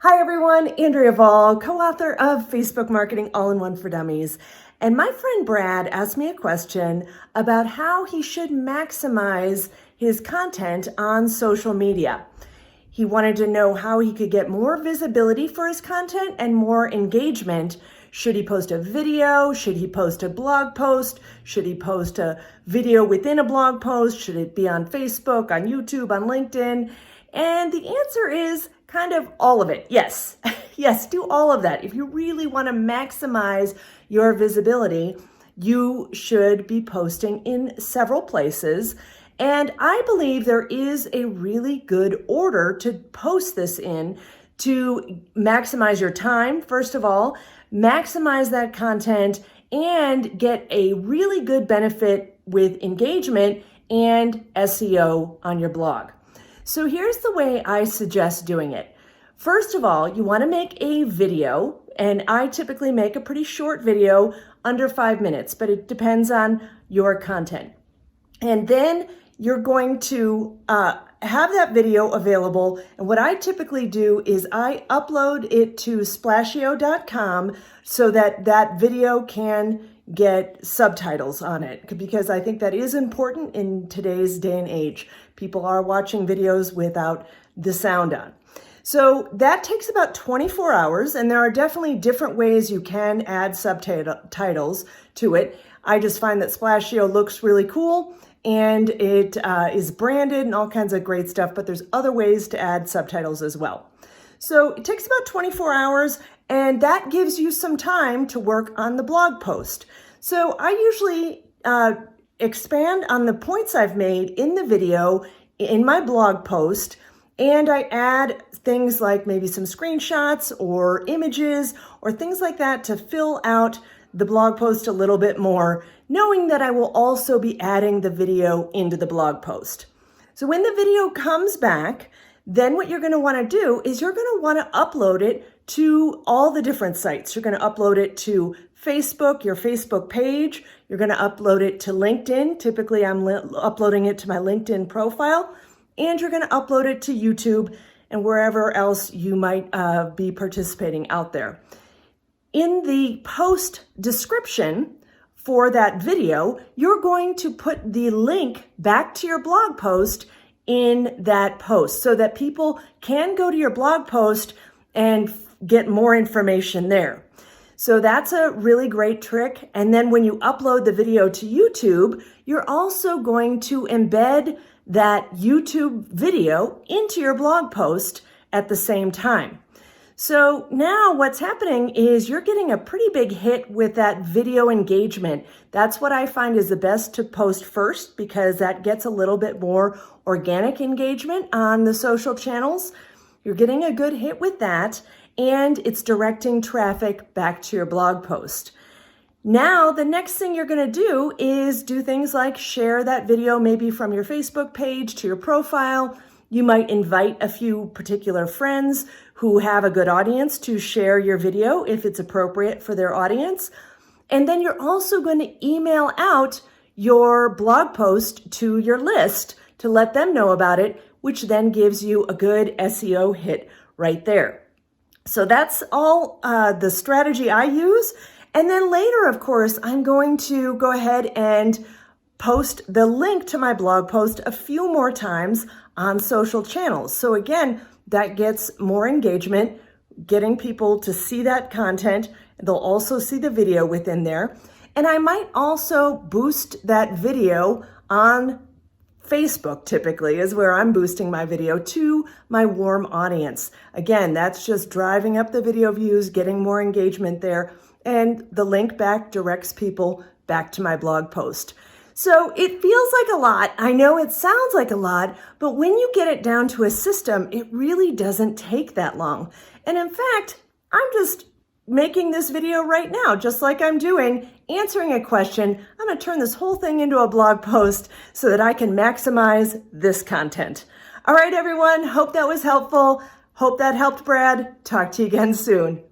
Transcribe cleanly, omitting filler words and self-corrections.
Hi everyone, Andrea Vall, co-author of Facebook Marketing All-in-One for Dummies. And my friend Brad asked me a question about how he should maximize his content on social media. He wanted to know how he could get more visibility for his content and more engagement. Should he post a video? Should he post a blog post? Should he post a video within a blog post? Should it be on Facebook, on YouTube, on LinkedIn? And the answer is kind of all of it. Yes, yes, do all of that. If you really want to maximize your visibility, you should be posting in several places. And I believe there is a really good order to post this in to maximize your time, first of all, maximize that content, and get a really good benefit with engagement and SEO on your blog. So here's the way I suggest doing it. First of all, you want to make a video, and I typically make a pretty short video, under 5 minutes, but it depends on your content. And then you're going to have that video available. And what I typically do is I upload it to splashio.com so that that video can get subtitles on it, because I think that is important in today's day and age. People are watching videos without the sound on. So that takes about 24 hours, and there are definitely different ways you can add subtitles to it. I just find that Splashio looks really cool, and it is branded and all kinds of great stuff, but there's other ways to add subtitles as well. So it takes about 24 hours, and that gives you some time to work on the blog post. So I usually expand on the points I've made in the video in my blog post, and I add things like maybe some screenshots or images or things like that to fill out the blog post a little bit more, knowing that I will also be adding the video into the blog post. So when the video comes back, then what you're going to want to do is you're going to want to upload it to all the different sites. You're going to upload it to Facebook, your Facebook page. You're going to upload it to LinkedIn. Typically, I'm uploading it to my LinkedIn profile. And you're going to upload it to YouTube and wherever else you might be participating out there. In the post description for that video, you're going to put the link back to your blog post in that post so that people can go to your blog post and get more information there. So that's a really great trick. And then when you upload the video to YouTube, you're also going to embed that YouTube video into your blog post at the same time. So now what's happening is you're getting a pretty big hit with that video engagement. That's what I find is the best to post first, because that gets a little bit more organic engagement on the social channels. You're getting a good hit with that, and it's directing traffic back to your blog post. Now, the next thing you're going to do is do things like share that video maybe from your Facebook page to your profile. You might invite a few particular friends who have a good audience to share your video if it's appropriate for their audience. And then you're also going to email out your blog post to your list to let them know about it, which then gives you a good SEO hit right there. So that's all the strategy I use. And then later, of course, I'm going to go ahead and post the link to my blog post a few more times on social channels. So again, that gets more engagement, getting people to see that content. They'll also see the video within there. And I might also boost that video on Facebook, typically, is where I'm boosting my video to my warm audience. Again, that's just driving up the video views, getting more engagement there. And the link back directs people back to my blog post. So it feels like a lot. I know it sounds like a lot, but when you get it down to a system, it really doesn't take that long. And in fact, I'm just making this video right now, just like I'm doing, answering a question. I'm going to turn this whole thing into a blog post so that I can maximize this content. All right, everyone. Hope that was helpful. Hope that helped, Brad. Talk to you again soon.